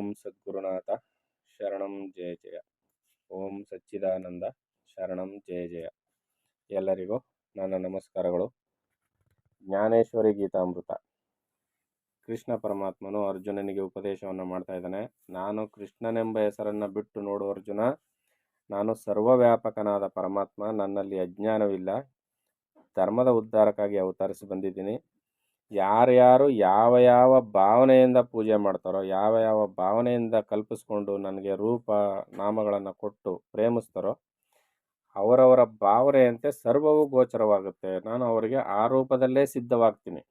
ಓಂ ಸದ್ಗುರುನಾಥ ಶರಣಂ ಜಯ ಜಯ. ಓಂ ಸಚ್ಚಿದಾನಂದ ಶರಣಂ ಜಯ ಜಯ. ಎಲ್ಲರಿಗೂ ನನ್ನ ನಮಸ್ಕಾರಗಳು. ಜ್ಞಾನೇಶ್ವರಿ ಗೀತಾಮೃತ. ಕೃಷ್ಣ ಪರಮಾತ್ಮನು ಅರ್ಜುನನಿಗೆ ಉಪದೇಶವನ್ನು ಮಾಡ್ತಾ ಇದ್ದಾನೆ. ನಾನು ಕೃಷ್ಣನೆಂಬ ಹೆಸರನ್ನು ಬಿಟ್ಟು ನೋಡು ಅರ್ಜುನ, ನಾನು ಸರ್ವವ್ಯಾಪಕನಾದ ಪರಮಾತ್ಮ, ನನ್ನಲ್ಲಿ ಅಜ್ಞಾನವಿಲ್ಲ, ಧರ್ಮದ ಉದ್ಧಾರಕ್ಕಾಗಿ ಅವತರಿಸಿ ಬಂದಿದ್ದೀನಿ. ಯಾರ್ಯಾರು ಯಾವ ಯಾವ ಭಾವನೆಯಿಂದ ಪೂಜೆ ಮಾಡ್ತಾರೋ, ಯಾವ ಯಾವ ಭಾವನೆಯಿಂದ ಕಲ್ಪಿಸ್ಕೊಂಡು ನನಗೆ ರೂಪ ನಾಮಗಳನ್ನು ಕೊಟ್ಟು ಪ್ರೇಮಿಸ್ತಾರೋ, ಅವರವರ ಭಾವನೆಯಂತೆ ಸರ್ವವೂ ಗೋಚರವಾಗುತ್ತೆ. ನಾನು ಅವರಿಗೆ ಆ ರೂಪದಲ್ಲೇ ಸಿದ್ಧವಾಗ್ತೀನಿ,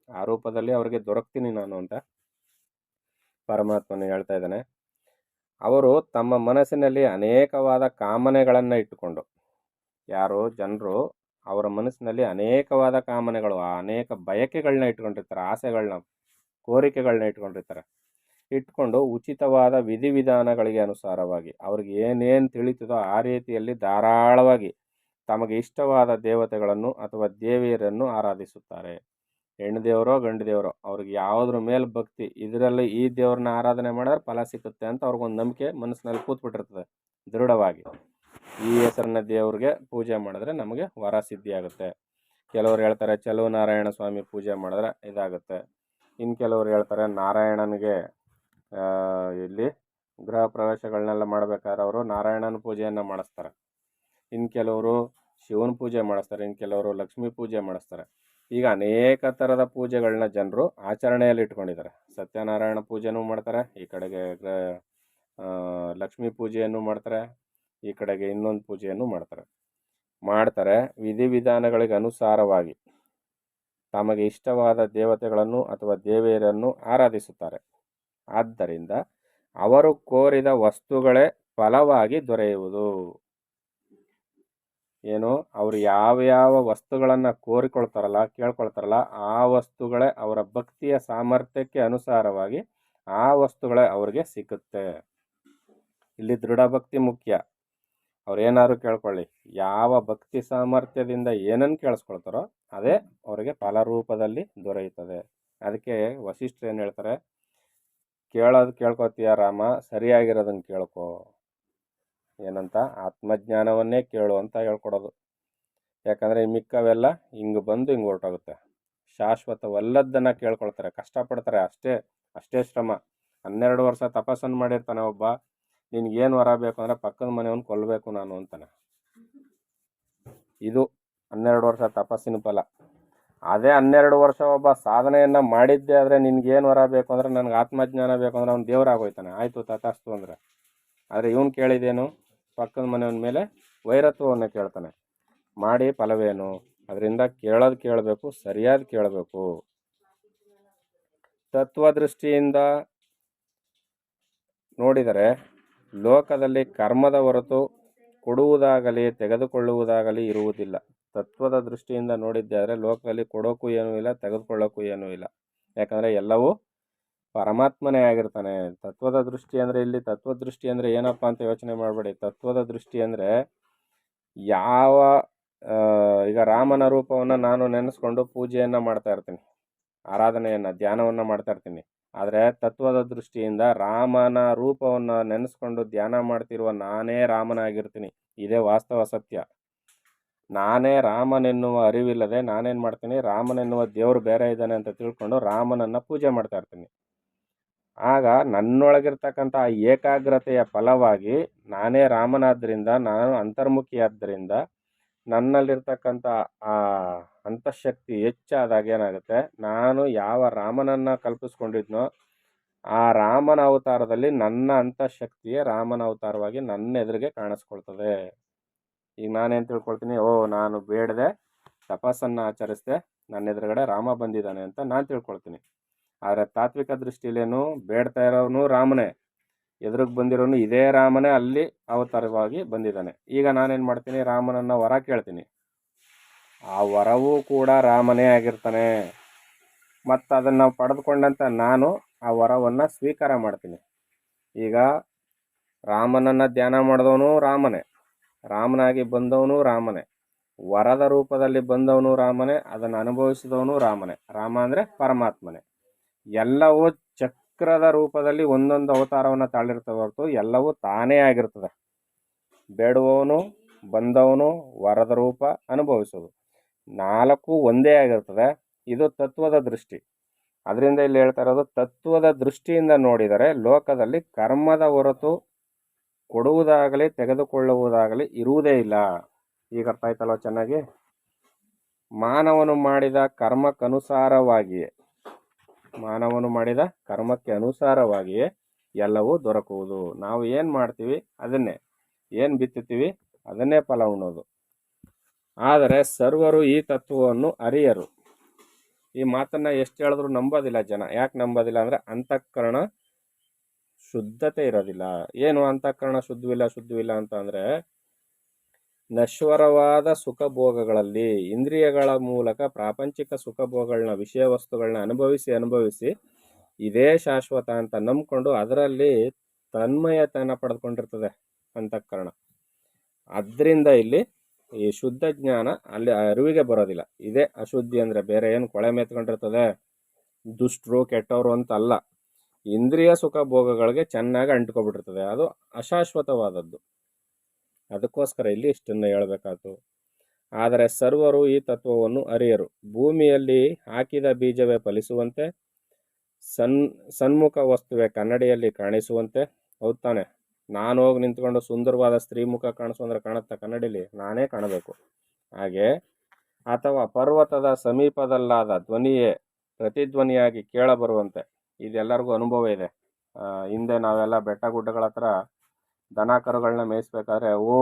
ಆ ರೂಪದಲ್ಲಿ ಅವರಿಗೆ ದೊರಕ್ತೀನಿ ನಾನು ಅಂತ ಪರಮಾತ್ಮನು ಹೇಳ್ತಾ ಇದ್ದಾನೆ. ಅವರು ತಮ್ಮ ಮನಸ್ಸಿನಲ್ಲಿ ಅನೇಕವಾದ ಕಾಮನೆಗಳನ್ನು ಇಟ್ಟುಕೊಂಡು, ಯಾರು ಜನರು ಅವರ ಮನಸ್ಸಿನಲ್ಲಿ ಅನೇಕವಾದ ಕಾಮನೆಗಳು, ಅನೇಕ ಬಯಕೆಗಳನ್ನ ಇಟ್ಕೊಂಡಿರ್ತಾರೆ, ಆಸೆಗಳನ್ನ, ಕೋರಿಕೆಗಳನ್ನ ಇಟ್ಕೊಂಡು ಉಚಿತವಾದ ವಿಧಿವಿಧಾನಗಳಿಗೆ ಅನುಸಾರವಾಗಿ ಅವ್ರಿಗೆ ಏನೇನು ತಿಳಿತದೋ ಆ ರೀತಿಯಲ್ಲಿ ಧಾರಾಳವಾಗಿ ತಮಗೆ ಇಷ್ಟವಾದ ದೇವತೆಗಳನ್ನು ಅಥವಾ ದೇವಿಯರನ್ನು ಆರಾಧಿಸುತ್ತಾರೆ. ಹೆಣ್ಣು ದೇವರೋ ಗಂಡು ದೇವರೋ, ಅವ್ರಿಗೆ ಯಾವುದ್ರ ಮೇಲೆ ಭಕ್ತಿ, ಇದರಲ್ಲಿ ಈ ದೇವ್ರನ್ನ ಆರಾಧನೆ ಮಾಡಿದ್ರೆ ಫಲ ಸಿಗುತ್ತೆ ಅಂತ ಅವ್ರಿಗೊಂದು ನಂಬಿಕೆ ಮನಸ್ಸಿನಲ್ಲಿ ಕೂತ್ಬಿಟ್ಟಿರ್ತದೆ ದೃಢವಾಗಿ. ಈ ಹೆಸರನ್ನ ದೇವ್ರಿಗೆ ಪೂಜೆ ಮಾಡಿದ್ರೆ ನಮಗೆ ವರ ಸಿದ್ಧಿ ಆಗುತ್ತೆ. ಕೆಲವರು ಹೇಳ್ತಾರೆ ಚಲುವ ನಾರಾಯಣ ಸ್ವಾಮಿ ಪೂಜೆ ಮಾಡಿದ್ರೆ ಇದಾಗುತ್ತೆ. ಇನ್ನು ಕೆಲವರು ಹೇಳ್ತಾರೆ ನಾರಾಯಣನಿಗೆ ಇಲ್ಲಿ ಗೃಹ ಪ್ರವೇಶಗಳನ್ನೆಲ್ಲ ಮಾಡಬೇಕಾದ್ರೆ ಅವರು ನಾರಾಯಣನ ಪೂಜೆಯನ್ನು ಮಾಡಿಸ್ತಾರೆ. ಇನ್ನು ಕೆಲವರು ಶಿವನ ಪೂಜೆ ಮಾಡಿಸ್ತಾರೆ, ಇನ್ನು ಕೆಲವರು ಲಕ್ಷ್ಮೀ ಪೂಜೆ ಮಾಡಿಸ್ತಾರೆ. ಈಗ ಅನೇಕ ಥರದ ಪೂಜೆಗಳನ್ನ ಜನರು ಆಚರಣೆಯಲ್ಲಿ ಇಟ್ಕೊಂಡಿದ್ದಾರೆ. ಸತ್ಯನಾರಾಯಣ ಪೂಜೆನೂ ಮಾಡ್ತಾರೆ, ಈ ಕಡೆಗೆ ಲಕ್ಷ್ಮೀ ಪೂಜೆಯನ್ನು ಮಾಡ್ತಾರೆ, ಈ ಕಡೆಗೆ ಇನ್ನೊಂದು ಪೂಜೆಯನ್ನು ಮಾಡ್ತಾರೆ. ವಿಧಿವಿಧಾನಗಳಿಗೆ ಅನುಸಾರವಾಗಿ ತಮಗೆ ಇಷ್ಟವಾದ ದೇವತೆಗಳನ್ನು ಅಥವಾ ದೇವಿಯರನ್ನು ಆರಾಧಿಸುತ್ತಾರೆ. ಆದ್ದರಿಂದ ಅವರು ಕೋರಿದ ವಸ್ತುಗಳೇ ಫಲವಾಗಿ ದೊರೆಯುವುದು. ಏನು, ಅವರು ಯಾವ ವಸ್ತುಗಳನ್ನು ಕೇಳ್ಕೊಳ್ತಾರಲ್ಲ ಆ ವಸ್ತುಗಳೇ ಅವರ ಭಕ್ತಿಯ ಸಾಮರ್ಥ್ಯಕ್ಕೆ ಅನುಸಾರವಾಗಿ ಆ ವಸ್ತುಗಳೇ ಅವ್ರಿಗೆ ಸಿಕ್ಕುತ್ತೆ. ಇಲ್ಲಿ ದೃಢ ಭಕ್ತಿ ಮುಖ್ಯ. ಅವ್ರೇನಾದ್ರು ಕೇಳ್ಕೊಳ್ಳಿ, ಯಾವ ಭಕ್ತಿ ಸಾಮರ್ಥ್ಯದಿಂದ ಏನನ್ನು ಕೇಳಿಸ್ಕೊಳ್ತಾರೋ ಅದೇ ಅವರಿಗೆ ಫಲರೂಪದಲ್ಲಿ ದೊರೆಯುತ್ತದೆ. ಅದಕ್ಕೆ ವಸಿಷ್ಠರು ಏನು ಹೇಳ್ತಾರೆ, ಕೇಳ್ಕೊತೀಯ ರಾಮ, ಸರಿಯಾಗಿರೋದನ್ನು ಕೇಳ್ಕೊ, ಏನಂತ ಆತ್ಮಜ್ಞಾನವನ್ನೇ ಕೇಳು ಅಂತ ಹೇಳ್ಕೊಡೋದು. ಯಾಕಂದರೆ ಈ ಮಿಕ್ಕವೆಲ್ಲ ಹಿಂಗೆ ಬಂದು ಹಿಂಗೆ ಹೊರಟೋಗುತ್ತೆ. ಶಾಶ್ವತವಲ್ಲದನ್ನು ಕೇಳ್ಕೊಳ್ತಾರೆ, ಕಷ್ಟಪಡ್ತಾರೆ, ಅಷ್ಟೇ ಶ್ರಮ. 12 ವರ್ಷ ತಪಸ್ಸನ್ನು ಮಾಡಿರ್ತಾನೆ ಒಬ್ಬ, ನಿನ್ಗೇನು ವರ ಬೇಕು ಅಂದರೆ ಪಕ್ಕದ ಮನೆಯವನು ಕೊಲ್ಲಬೇಕು ನಾನು ಅಂತಾನೆ. ಇದು 12 ವರ್ಷ ತಪಸ್ಸಿನ ಫಲ. ಅದೇ 12 ವರ್ಷ ಒಬ್ಬ ಸಾಧನೆಯನ್ನು ಮಾಡಿದ್ದೆ ಆದರೆ ನಿನ್ಗೇನು ವರ ಬೇಕು ಅಂದರೆ ನನಗೆ ಆತ್ಮಜ್ಞಾನ ಬೇಕು ಅಂದರೆ ಅವ್ನು ದೇವರಾಗೋಯ್ತಾನೆ, ಆಯಿತು ತಥಾಸ್ತು ಅಂದರೆ. ಆದರೆ ಇವನು ಕೇಳಿದೇನು, ಪಕ್ಕದ ಮನೆಯವನ ಮೇಲೆ ವೈರತ್ವವನ್ನು ಕೇಳ್ತಾನೆ. ಮಾಡಿ ಫಲವೇನು? ಅದರಿಂದ ಕೇಳಬೇಕು, ಸರಿಯಾದ ಕೇಳಬೇಕು. ತತ್ವದೃಷ್ಟಿಯಿಂದ ನೋಡಿದರೆ ಲೋಕದಲ್ಲಿ ಕರ್ಮದ ಹೊರತು ಕೊಡುವುದಾಗಲಿ ತೆಗೆದುಕೊಳ್ಳುವುದಾಗಲಿ ಇರುವುದಿಲ್ಲ. ತತ್ವದ ದೃಷ್ಟಿಯಿಂದ ನೋಡಿದ್ದೆ ಆದರೆ ಲೋಕದಲ್ಲಿ ಕೊಡೋಕ್ಕೂ ಏನೂ ಇಲ್ಲ, ತೆಗೆದುಕೊಳ್ಳೋಕ್ಕೂ ಏನೂ ಇಲ್ಲ. ಯಾಕಂದರೆ ಎಲ್ಲವೂ ಪರಮಾತ್ಮನೇ ಆಗಿರ್ತಾನೆ. ತತ್ವದ ದೃಷ್ಟಿ ಅಂದರೆ, ಇಲ್ಲಿ ತತ್ವದೃಷ್ಟಿ ಅಂದರೆ ಏನಪ್ಪ ಅಂತ ಯೋಚನೆ ಮಾಡಬೇಡಿ. ತತ್ವದ ದೃಷ್ಟಿ ಅಂದರೆ ಈಗ ರಾಮನ ರೂಪವನ್ನು ನಾನು ನೆನೆಸ್ಕೊಂಡು ಪೂಜೆಯನ್ನು ಮಾಡ್ತಾ ಇರ್ತೀನಿ, ಆರಾಧನೆಯನ್ನು, ಧ್ಯಾನವನ್ನು ಮಾಡ್ತಾ ಇರ್ತೀನಿ. ಆದರೆ ತತ್ವದ ದೃಷ್ಟಿಯಿಂದ ರಾಮನ ರೂಪವನ್ನು ನೆನೆಸ್ಕೊಂಡು ಧ್ಯಾನ ಮಾಡ್ತಿರುವ ನಾನೇ ರಾಮನಾಗಿರ್ತೀನಿ. ಇದೇ ವಾಸ್ತವ ಸತ್ಯ. ನಾನೇ ರಾಮನೆನ್ನುವ ಅರಿವಿಲ್ಲದೆ ನಾನೇನು ಮಾಡ್ತೀನಿ, ರಾಮನೆನ್ನುವ ದೇವರು ಬೇರೆ ಇದ್ದಾನೆ ಅಂತ ತಿಳ್ಕೊಂಡು ರಾಮನನ್ನು ಪೂಜೆ ಮಾಡ್ತಾ ಇರ್ತೀನಿ. ಆಗ ನನ್ನೊಳಗಿರ್ತಕ್ಕಂಥ ಏಕಾಗ್ರತೆಯ ಫಲವಾಗಿ ನಾನೇ ರಾಮನಾದ್ದರಿಂದ, ನಾನು ಅಂತರ್ಮುಖಿಯಾದ್ದರಿಂದ ನನ್ನಲ್ಲಿರ್ತಕ್ಕಂಥ ಆ ಅಂತಃಶಕ್ತಿ ಹೆಚ್ಚಾದಾಗ ಏನಾಗುತ್ತೆ, ನಾನು ಯಾವ ರಾಮನನ್ನು ಕಲ್ಪಿಸ್ಕೊಂಡಿದ್ನೋ ಆ ರಾಮನ ಅವತಾರದಲ್ಲಿ ನನ್ನ ಅಂತಃಶಕ್ತಿಯೇ ರಾಮನ ಅವತಾರವಾಗಿ ನನ್ನ ಎದುರಿಗೆ ಕಾಣಿಸ್ಕೊಳ್ತದೆ. ಈಗ ನಾನೇನು ತಿಳ್ಕೊಳ್ತೀನಿ, ನಾನು ಬೇಡದೆ ತಪಸ್ಸನ್ನು ಆಚರಿಸಿದೆ, ನನ್ನ ಎದುರುಗಡೆ ರಾಮ ಬಂದಿದ್ದಾನೆ ಅಂತ ನಾನು ತಿಳ್ಕೊಳ್ತೀನಿ. ಆದರೆ ತಾತ್ವಿಕ ದೃಷ್ಟಿಯಲ್ಲೇನು, ಬೇಡ್ತಾ ಇರೋನು ರಾಮನೇ, ಎದುರಿಗೆ ಬಂದಿರೋನು ಇದೇ ರಾಮನೇ ಅಲ್ಲಿ ಅವತಾರವಾಗಿ ಬಂದಿದ್ದಾನೆ. ಈಗ ನಾನೇನು ಮಾಡ್ತೀನಿ, ರಾಮನನ್ನು ವರ ಕೇಳ್ತೀನಿ, ಆ ವರವೂ ಕೂಡ ರಾಮನೇ ಆಗಿರ್ತಾನೆ. ಮತ್ತು ಅದನ್ನು ಪಡೆದುಕೊಂಡಂತ ನಾನು ಆ ವರವನ್ನು ಸ್ವೀಕಾರ ಮಾಡ್ತೀನಿ. ಈಗ ರಾಮನನ್ನು ಧ್ಯಾನ ಮಾಡಿದವನು ರಾಮನೇ, ರಾಮನಾಗಿ ಬಂದವನು ರಾಮನೇ, ವರದ ರೂಪದಲ್ಲಿ ಬಂದವನು ರಾಮನೇ, ಅದನ್ನು ಅನುಭವಿಸಿದವನು ರಾಮನೇ. ರಾಮ ಅಂದರೆ ಪರಮಾತ್ಮನೇ. ಎಲ್ಲವೂ ಚಕ್ರದ ರೂಪದಲ್ಲಿ ಒಂದೊಂದು ಅವತಾರವನ್ನು ತಾಳಿರ್ತವೆ ಹೊರತು ಎಲ್ಲವೂ ತಾನೇ ಆಗಿರ್ತದೆ. ಬೇಡುವವನು ಬಂದವನು ವರದ ರೂಪ ಅನುಭವಿಸೋದು ನಾಲ್ಕು ಒಂದೇ ಆಗಿರ್ತದೆ. ಇದು ತತ್ವದ ದೃಷ್ಟಿ. ಅದರಿಂದ ಇಲ್ಲಿ ಹೇಳ್ತಾ ಇರೋದು ತತ್ವದ ದೃಷ್ಟಿಯಿಂದ ನೋಡಿದರೆ ಲೋಕದಲ್ಲಿ ಕರ್ಮದ ಹೊರತು ಕೊಡುವುದಾಗಲಿ ತೆಗೆದುಕೊಳ್ಳುವುದಾಗಲಿ ಇರುವುದೇ ಇಲ್ಲ. ಈಗ ಅರ್ಥ ಆಯ್ತಲ್ವ ಚೆನ್ನಾಗಿ? ಮಾನವನು ಮಾಡಿದ ಕರ್ಮಕ್ಕೆ ಅನುಸಾರವಾಗಿಯೇ ಎಲ್ಲವೂ ದೊರಕುವುದು. ನಾವು ಏನು ಮಾಡ್ತೀವಿ ಅದನ್ನೇ, ಏನು ಬಿತ್ತುತ್ತೀವಿ ಅದನ್ನೇ ಫಲ ಉಣ್ಣೋದು. ಆದರೆ ಸರ್ವರು ಈ ತತ್ವವನ್ನು ಅರಿಯರು. ಈ ಮಾತನ್ನು ಎಷ್ಟು ಹೇಳಿದ್ರು ನಂಬೋದಿಲ್ಲ ಜನ. ಯಾಕೆ ನಂಬೋದಿಲ್ಲ ಅಂದರೆ ಅಂತಃಕರಣ ಶುದ್ಧತೆ ಇರೋದಿಲ್ಲ. ಏನು ಅಂತಃಕರಣ ಶುದ್ಧವಿಲ್ಲ ಅಂತ ಅಂದರೆ, ನಶ್ವರವಾದ ಸುಖ ಭೋಗಗಳಲ್ಲಿ ಇಂದ್ರಿಯಗಳ ಮೂಲಕ ಪ್ರಾಪಂಚಿಕ ಸುಖ ಭೋಗಗಳನ್ನ, ವಿಷಯ ವಸ್ತುಗಳನ್ನ ಅನುಭವಿಸಿ ಇದೇ ಶಾಶ್ವತ ಅಂತ ನಂಬ್ಕೊಂಡು ಅದರಲ್ಲಿ ತನ್ಮಯತೆಯನ್ನು ಪಡೆದುಕೊಂಡಿರ್ತದೆ ಅಂತಃಕರಣ. ಅದರಿಂದ ಇಲ್ಲಿ ಈ ಶುದ್ಧ ಜ್ಞಾನ ಅಲ್ಲಿ ಅರಿವಿಗೆ ಬರೋದಿಲ್ಲ. ಇದೇ ಅಶುದ್ಧಿ ಅಂದರೆ. ಬೇರೆ ಏನು ಕೊಳೆ ಮೆತ್ಕೊಂಡಿರ್ತದೆ, ದುಷ್ಟರು ಕೆಟ್ಟವರು ಅಂತ ಅಲ್ಲ. ಇಂದ್ರಿಯ ಸುಖ ಭೋಗಗಳಿಗೆ ಚೆನ್ನಾಗಿ ಅಂಟ್ಕೊಬಿಟ್ಟಿರ್ತದೆ. ಅದು ಅಶಾಶ್ವತವಾದದ್ದು. ಅದಕ್ಕೋಸ್ಕರ ಇಲ್ಲಿ ಇಷ್ಟನ್ನು ಹೇಳಬೇಕಾಯ್ತು. ಆದರೆ ಸರ್ವರು ಈ ತತ್ವವನ್ನು ಅರಿಯರು. ಭೂಮಿಯಲ್ಲಿ ಹಾಕಿದ ಬೀಜವೇ ಫಲಿಸುವಂತೆ, ಸನ್ಮುಖ ವಸ್ತುವೆ ಕನ್ನಡಿಯಲ್ಲಿ ಕಾಣಿಸುವಂತೆ. ಹೌದು ತಾನೆ? ನಾನು ಹೋಗಿ ನಿಂತ್ಕೊಂಡು ಸುಂದರವಾದ ಸ್ತ್ರೀ ಮುಖ ಕಾಣಿಸು ಅಂದರೆ ಕಾಣುತ್ತಾ ಕನ್ನಡಿಲಿ? ನಾನೇ ಕಾಣಬೇಕು. ಹಾಗೆ ಅಥವಾ ಪರ್ವತದ ಸಮೀಪದಲ್ಲಾದ ಧ್ವನಿಯೇ ಪ್ರತಿಧ್ವನಿಯಾಗಿ ಕೇಳಬರುವಂತೆ. ಇದೆಲ್ಲರಿಗೂ ಅನುಭವ ಇದೆ. ಹಿಂದೆ ನಾವೆಲ್ಲ ಬೆಟ್ಟ ಗುಡ್ಡಗಳ ಹತ್ರ ದನ ಕರುಗಳನ್ನ ಮೇಯಿಸ್ಬೇಕಾದ್ರೆ ಓ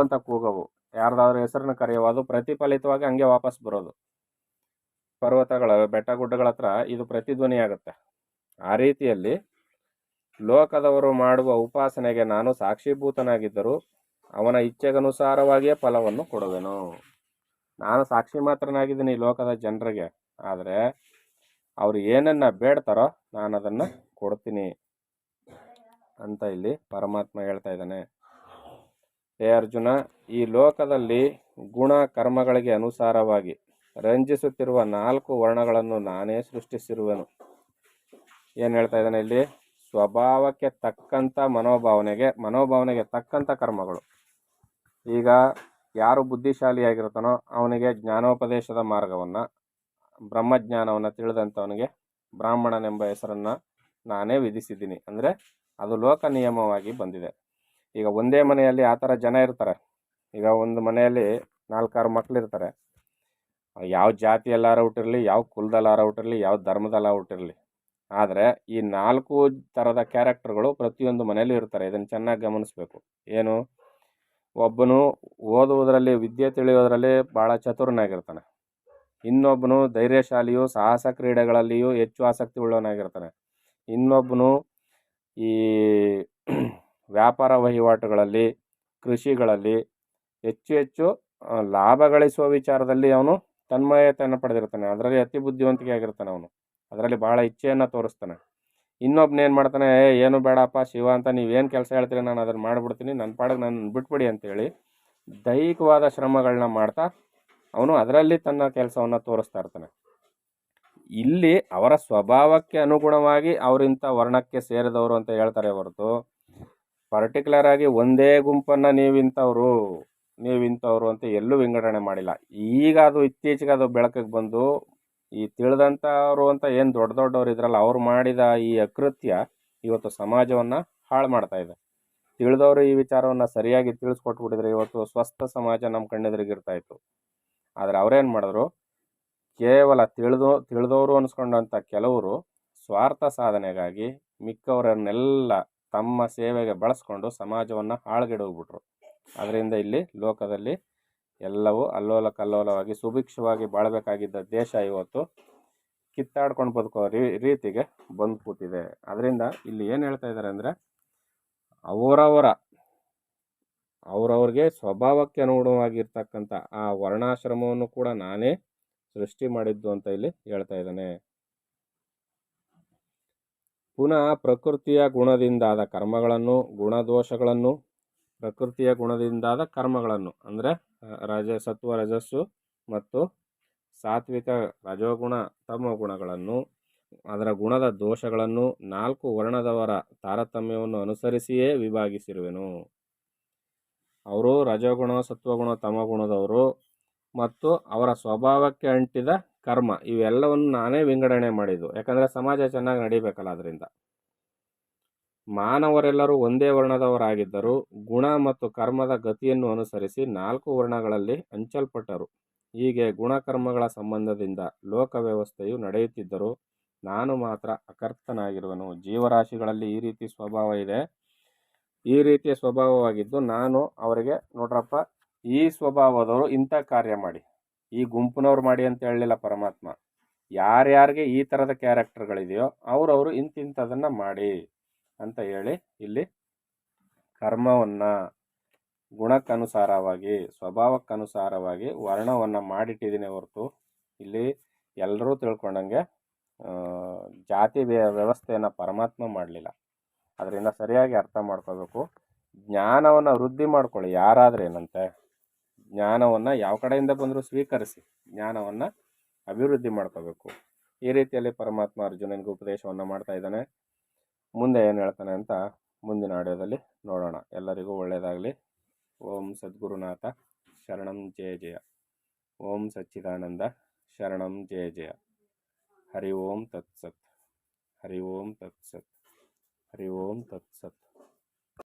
ಅಂತ ಕೂಗವು. ಯಾರ್ದಾದ್ರೂ ಹೆಸರನ್ನ ಕರೆಯುವ, ಅದು ಪ್ರತಿಫಲಿತವಾಗಿ ಹಂಗೆ ವಾಪಸ್ ಬರೋದು. ಬೆಟ್ಟ ಗುಡ್ಡಗಳ ಹತ್ರ ಇದು ಪ್ರತಿಧ್ವನಿ ಆಗುತ್ತೆ. ಆ ರೀತಿಯಲ್ಲಿ ಲೋಕದವರು ಮಾಡುವ ಉಪಾಸನೆಗೆ ನಾನು ಸಾಕ್ಷೀಭೂತನಾಗಿದ್ದರೂ ಅವನ ಇಚ್ಛೆಗನುಸಾರವಾಗಿಯೇ ಫಲವನ್ನು ಕೊಡುವೆನು. ನಾನು ಸಾಕ್ಷಿ ಮಾತ್ರನಾಗಿದ್ದೀನಿ ಈ ಲೋಕದ ಜನರಿಗೆ. ಆದರೆ ಅವರು ಏನನ್ನ ಬೇಡ್ತಾರೋ ನಾನು ಅದನ್ನು ಕೊಡ್ತೀನಿ ಅಂತ ಇಲ್ಲಿ ಪರಮಾತ್ಮ ಹೇಳ್ತಾ ಇದ್ದಾನೆ. ಹೇ ಅರ್ಜುನ, ಈ ಲೋಕದಲ್ಲಿ ಗುಣ ಕರ್ಮಗಳಿಗೆ ಅನುಸಾರವಾಗಿ ರಂಜಿಸುತ್ತಿರುವ 4 ವರ್ಣಗಳನ್ನು ನಾನೇ ಸೃಷ್ಟಿಸಿರುವೆನು. ಏನು ಹೇಳ್ತಾ ಇದ್ದಾನೆ ಇಲ್ಲಿ? ಸ್ವಭಾವಕ್ಕೆ ತಕ್ಕಂಥ ಮನೋಭಾವನೆಗೆ ತಕ್ಕಂಥ ಕರ್ಮಗಳು. ಈಗ ಯಾರು ಬುದ್ಧಿಶಾಲಿಯಾಗಿರ್ತಾನೋ ಅವನಿಗೆ ಜ್ಞಾನೋಪದೇಶದ ಮಾರ್ಗವನ್ನು, ಬ್ರಹ್ಮಜ್ಞಾನವನ್ನು ತಿಳಿದಂಥವನಿಗೆ ಬ್ರಾಹ್ಮಣನೆಂಬ ಹೆಸರನ್ನು ನಾನೇ ವಿಧಿಸಿದ್ದೀನಿ. ಅಂದರೆ ಅದು ಲೋಕ ನಿಯಮವಾಗಿ ಬಂದಿದೆ. ಈಗ ಒಂದೇ ಮನೆಯಲ್ಲಿ ಆ ಥರ ಜನ ಇರ್ತಾರೆ. ಈಗ ಒಂದು ಮನೆಯಲ್ಲಿ 4-6 ಮಕ್ಕಳಿರ್ತಾರೆ. ಯಾವ ಜಾತಿಯಲ್ಲಾರ ಹುಟ್ಟಿರಲಿ, ಯಾವ ಕುಲದಲ್ಲಾರ ಹುಟ್ಟಿರಲಿ, ಯಾವ ಧರ್ಮದಲ್ಲ ಹುಟ್ಟಿರಲಿ. ಆದರೆ ಈ 4 ಥರದ ಕ್ಯಾರೆಕ್ಟರ್ಗಳು ಪ್ರತಿಯೊಂದು ಮನೆಯಲ್ಲೂ ಇರ್ತಾರೆ. ಇದನ್ನು ಚೆನ್ನಾಗಿ ಗಮನಿಸಬೇಕು. ಏನು? ಒಬ್ಬನು ಓದುವುದರಲ್ಲಿ, ವಿದ್ಯೆ ತಿಳಿಯೋದರಲ್ಲಿ ಭಾಳ ಚತುರನಾಗಿರ್ತಾನೆ. ಇನ್ನೊಬ್ಬನು ಧೈರ್ಯಶಾಲಿಯು, ಸಾಹಸ ಕ್ರೀಡೆಗಳಲ್ಲಿಯೂ ಹೆಚ್ಚು ಆಸಕ್ತಿ ಉಳ್ಳವನಾಗಿರ್ತಾನೆ. ಇನ್ನೊಬ್ಬನು ಈ ವ್ಯಾಪಾರ ವಹಿವಾಟುಗಳಲ್ಲಿ, ಕೃಷಿಗಳಲ್ಲಿ ಹೆಚ್ಚು ಲಾಭ ಗಳಿಸುವ ವಿಚಾರದಲ್ಲಿ ಅವನು ತನ್ಮಯತೆಯನ್ನು ಪಡೆದಿರ್ತಾನೆ. ಅದರಲ್ಲಿ ಅತಿ ಬುದ್ಧಿವಂತಿಕೆ ಆಗಿರ್ತಾನೆ. ಅವನು ಅದರಲ್ಲಿ ಭಾಳ ಇಚ್ಛೆಯನ್ನು ತೋರಿಸ್ತಾನೆ. ಇನ್ನೊಬ್ಬನೇನು ಮಾಡ್ತಾನೆ, ಏನು ಬೇಡಪ್ಪ ಶಿವ ಅಂತ ನೀವೇನು ಕೆಲಸ ಹೇಳ್ತೀರಿ ನಾನು ಅದನ್ನು ಮಾಡಿಬಿಡ್ತೀನಿ, ನನ್ನ ಪಾಡಿಗೆ ನಾನು ಬಿಟ್ಬಿಡಿ ಅಂತೇಳಿ ದೈಹಿಕವಾದ ಶ್ರಮಗಳನ್ನ ಮಾಡ್ತಾ ಅವನು ಅದರಲ್ಲಿ ತನ್ನ ಕೆಲಸವನ್ನು ತೋರಿಸ್ತಾ ಇರ್ತಾನೆ. ಇಲ್ಲಿ ಅವರ ಸ್ವಭಾವಕ್ಕೆ ಅನುಗುಣವಾಗಿ ಅವರಿಂಥ ವರ್ಣಕ್ಕೆ ಸೇರಿದವರು ಅಂತ ಹೇಳ್ತಾರೆ ಹೊರತು ಪರ್ಟಿಕ್ಯುಲರ್ ಆಗಿ ಒಂದೇ ಗುಂಪನ್ನು ನೀವಿಂಥವ್ರು ಅಂತ ಎಲ್ಲೂ ವಿಂಗಡಣೆ ಮಾಡಿಲ್ಲ. ಈಗ ಅದು ಇತ್ತೀಚೆಗೆ ಅದು ಬೆಳಕಿಗೆ ಬಂದು ಈ ತಿಳಿದಂಥವ್ರು ಅಂತ ಏನು ದೊಡ್ಡವ್ರು ಇದ್ರಲ್ಲ, ಅವ್ರು ಮಾಡಿದ ಈ ಅಕೃತ್ಯ ಇವತ್ತು ಸಮಾಜವನ್ನು ಹಾಳು ಮಾಡ್ತಾ ಇದೆ. ತಿಳಿದವರು ಈ ವಿಚಾರವನ್ನು ಸರಿಯಾಗಿ ತಿಳಿಸ್ಕೊಟ್ಬಿಟ್ಟಿದ್ರೆ ಇವತ್ತು ಸ್ವಸ್ಥ ಸಮಾಜ ನಮ್ಮ ಕಣ್ಣೆದುರಿಗಿರ್ತಾ ಇತ್ತು. ಆದರೆ ಅವರೇನು ಮಾಡಿದ್ರು, ಕೇವಲ ತಿಳಿದವರು ಅನಿಸ್ಕೊಂಡಂಥ ಕೆಲವರು ಸ್ವಾರ್ಥ ಸಾಧನೆಗಾಗಿ ಮಿಕ್ಕವರನ್ನೆಲ್ಲ ತಮ್ಮ ಸೇವೆಗೆ ಬಳಸ್ಕೊಂಡು ಸಮಾಜವನ್ನು ಹಾಳುಗೆಡೋಗ್ಬಿಟ್ರು. ಅದರಿಂದ ಇಲ್ಲಿ ಲೋಕದಲ್ಲಿ ಎಲ್ಲವೂ ಅಲ್ಲೋಲ ಕಲ್ಲೋಲವಾಗಿ ಸುಭಿಕ್ಷವಾಗಿ ಬಾಳಬೇಕಾಗಿದ್ದ ದೇಶ ಇವತ್ತು ಕಿತ್ತಾಡ್ಕೊಂಡು ಬದುಕೋ ರೀತಿಗೆ ಬಂದು ಕೂತಿದೆ. ಅದರಿಂದ ಇಲ್ಲಿ ಏನು ಹೇಳ್ತಾ ಇದ್ದಾರೆ ಅಂದರೆ, ಅವರವ್ರಿಗೆ ಸ್ವಭಾವಕ್ಕೆ ಅನುಗುಣವಾಗಿರ್ತಕ್ಕಂಥ ಆ ವರ್ಣಾಶ್ರಮವನ್ನು ಕೂಡ ನಾನೇ ಸೃಷ್ಟಿ ಮಾಡಿದ್ದು ಅಂತ ಇಲ್ಲಿ ಹೇಳ್ತಾ ಇದ್ದಾನೆ. ಪುನಃ ಪ್ರಕೃತಿಯ ಗುಣದಿಂದಾದ ಕರ್ಮಗಳನ್ನು ಅಂದರೆ ಸತ್ವ ರಜಸ್ಸು ಮತ್ತು ಸಾತ್ವಿಕ ರಜೋಗುಣ ತಮೋ ಗುಣಗಳನ್ನು ಅದರ ಗುಣದ ದೋಷಗಳನ್ನು 4 ವರ್ಣದವರ ತಾರತಮ್ಯವನ್ನು ಅನುಸರಿಸಿಯೇ ವಿಭಾಗಿಸಿರುವೆನು. ಅವರು ರಜೋಗುಣ, ಸತ್ವಗುಣ, ತಮಗುಣದವರು ಮತ್ತು ಅವರ ಸ್ವಭಾವಕ್ಕೆ ಅಂಟಿದ ಕರ್ಮ ಇವೆಲ್ಲವನ್ನು ನಾನೇ ವಿಂಗಡಣೆ ಮಾಡಿದ್ದು. ಯಾಕಂದರೆ ಸಮಾಜ ಚೆನ್ನಾಗಿ ನಡಿಬೇಕಲ್ಲ. ಅದರಿಂದ ಮಾನವರೆಲ್ಲರೂ ಒಂದೇ ವರ್ಣದವರಾಗಿದ್ದರೂ ಗುಣ ಮತ್ತು ಕರ್ಮದ ಗತಿಯನ್ನು ಅನುಸರಿಸಿ 4 ವರ್ಣಗಳಲ್ಲಿ ಹಂಚಲ್ಪಟ್ಟರು. ಹೀಗೆ ಗುಣಕರ್ಮಗಳ ಸಂಬಂಧದಿಂದ ಲೋಕ ವ್ಯವಸ್ಥೆಯು ನಡೆಯುತ್ತಿದ್ದರೂ ನಾನು ಮಾತ್ರ ಅಕರ್ತನಾಗಿರುವನು. ಜೀವರಾಶಿಗಳಲ್ಲಿ ಈ ರೀತಿ ಸ್ವಭಾವ ಇದೆ, ಈ ರೀತಿಯ ಸ್ವಭಾವವಾಗಿದ್ದು ನಾನು ಅವರಿಗೆ ನೋಡ್ರಪ್ಪ ಈ ಸ್ವಭಾವದವರು ಇಂಥ ಕಾರ್ಯ ಮಾಡಿ, ಈ ಗುಂಪಿನವ್ರು ಮಾಡಿ ಅಂತ ಹೇಳಲಿಲ್ಲ ಪರಮಾತ್ಮ. ಯಾರ್ಯಾರಿಗೆ ಈ ಥರದ ಕ್ಯಾರೆಕ್ಟರ್ಗಳಿದೆಯೋ ಅವರವರು ಇಂತಿಂಥದನ್ನು ಮಾಡಿ ಅಂತ ಹೇಳಿ ಇಲ್ಲಿ ಕರ್ಮವನ್ನು ಗುಣಕ್ಕನುಸಾರವಾಗಿ ಸ್ವಭಾವಕ್ಕನುಸಾರವಾಗಿ ವರ್ಣವನ್ನು ಮಾಡಿಟ್ಟಿದ್ದೀನಿ ಹೊರತು ಇಲ್ಲಿ ಎಲ್ಲರೂ ತಿಳ್ಕೊಂಡಂಗೆ ಜಾತಿ ವ್ಯವಸ್ಥೆಯನ್ನು ಪರಮಾತ್ಮ ಮಾಡಲಿಲ್ಲ. ಅದರಿಂದ ಸರಿಯಾಗಿ ಅರ್ಥ ಮಾಡ್ಕೋಬೇಕು. ಜ್ಞಾನವನ್ನು ವೃದ್ಧಿ ಮಾಡ್ಕೊಳ್ಳಿ. ಯಾರಾದರೆ ಏನಂತೆ, ಜ್ಞಾನವನ್ನು ಯಾವ ಕಡೆಯಿಂದ ಬಂದರೂ ಸ್ವೀಕರಿಸಿ ಜ್ಞಾನವನ್ನು ಅಭಿವೃದ್ಧಿ ಮಾಡ್ಕೋಬೇಕು. ಈ ರೀತಿಯಲ್ಲಿ ಪರಮಾತ್ಮ ಅರ್ಜುನನಿಗೆ ಉಪದೇಶವನ್ನು ಮಾಡ್ತಾ ಇದ್ದಾನೆ. ಮುಂದೆ ಏನು ಹೇಳ್ತಾನೆ ಅಂತ ಮುಂದಿನ ಆಡಿಯೋದಲ್ಲಿ ನೋಡೋಣ. ಎಲ್ಲರಿಗೂ ಒಳ್ಳೆಯದಾಗಲಿ. ಓಂ ಸದ್ಗುರುನಾಥ ಶರಣಂ ಜಯ ಜಯ. ಓಂ ಸಚ್ಚಿದಾನಂದ ಶರಣಂ ಜಯ ಜಯ. ಹರಿ ಓಂ ತತ್ಸತ್. ಹರಿ ಓಂ ತತ್ಸತ್. ಹರಿ ಓಂ ತತ್ಸತ್.